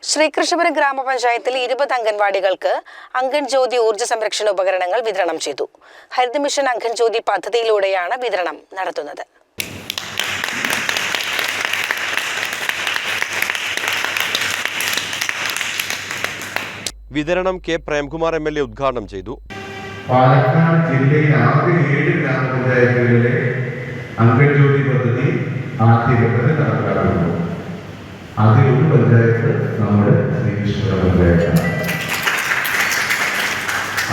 ശ്രീകൃഷ്ണപുരം ഗ്രാമപഞ്ചായത്തിൽ 20 അംഗൻവാടികൾക്ക് അംഗൻജ്യോതി ഊർജ്ജ സംരക്ഷണ ഉപകരണങ്ങൾ വിതരണം ചെയ്തു. ഹരിത മിഷൻ അംഗൻജ്യോതി പദ്ധതിയിലൂടെയാണ് വിതരണം നടത്തുന്നത്. വിതരണം കെ പ്രേംകുമാർ MLA ഉദ്ഘാടനം ചെയ്തു. പാലക്കാട് ജില്ലയിൽ ആകെ 7 ഗ്രാമപഞ്ചായത്തുകളിലെ അംഗൻജ്യോതി പദ്ധതി ആദ്യഘട്ടത്തിൽ നടപ്പിലാക്കുന്നു. അതിലൊരു പഞ്ചായത്ത് നമ്മുടെ ശ്രീകൃഷ്ണപുരം പഞ്ചായത്താണ്.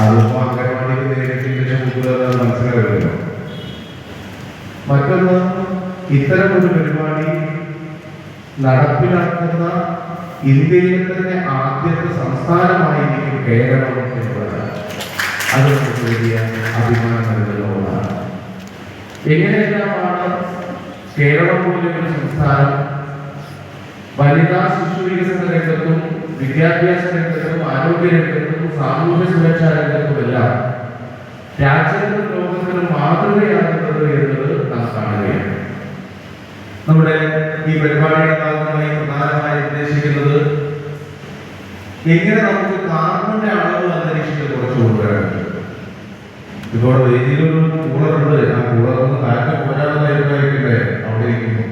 അതിപ്പോൾ അംഗൻവാടിക്ക് നേരിട്ട് മനസ്സിലാകുമല്ലോ. മറ്റൊന്ന്, ഇത്തരം ഒരു പരിപാടി നടപ്പിലാക്കുന്ന ഇന്ത്യയിലെ തന്നെ ആദ്യത്തെ സംസ്ഥാനമായിരിക്കും കേരളം എന്നുള്ളതാണ്. അത് നമുക്ക് വലിയ അഭിമാനം നൽകുന്ന ഒന്നാണ്. എങ്ങനെയെല്ലാമാണ് കേരളം പോലൊരു സംസ്ഥാനം വനിതാ ശിശു വികസന രംഗത്തും വിദ്യാഭ്യാസ രംഗത്തും ആരോഗ്യ രംഗത്തും സാമൂഹ്യ സുരക്ഷാ രംഗത്തുമെല്ലാം രാജ്യത്തിനും ലോകത്തിനും മാതൃകയാകുന്നത് എന്നത് നാം കാണുകയാണ്. നമ്മുടെ ഈ പരിപാടിയുടെ ഭാഗമായി പ്രധാനമായി ഉദ്ദേശിക്കുന്നത് എങ്ങനെ നമുക്ക് കാർബണിന്റെ അളവ് അന്തരീക്ഷത്തിൽ കുറച്ച് കൊണ്ടുവരാൻ പറ്റും. ഇപ്പോൾ വേദിയിലൊരു കൂളറുണ്ട്, ആ കൂളറൊന്ന് കാറ്റ് പോരാടാനായിരിക്കട്ടെ അവിടെ ഇരിക്കുന്നു.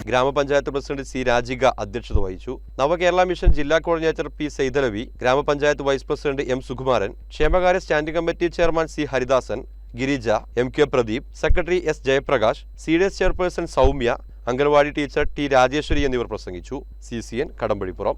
ഗ്രാമപഞ്ചായത്ത് പ്രസിഡന്റ് സി രാജിക അധ്യക്ഷത വഹിച്ചു. നവകേരള മിഷൻ ജില്ലാ കോർഡിനേറ്റർ പി സൈതലവി, ഗ്രാമപഞ്ചായത്ത് വൈസ് പ്രസിഡന്റ് എം സുകുമാരൻ, ക്ഷേമകാര്യ standing committee chairman C Haridasan, Girija, MK Pradeep, secretary S Jayaprakash, CDS chairperson Soumya, anganwadi teacher T Rajeshwari എന്നിവർ പ്രസംഗിച്ചു. CCN കടമ്പഴിപ്പുറം.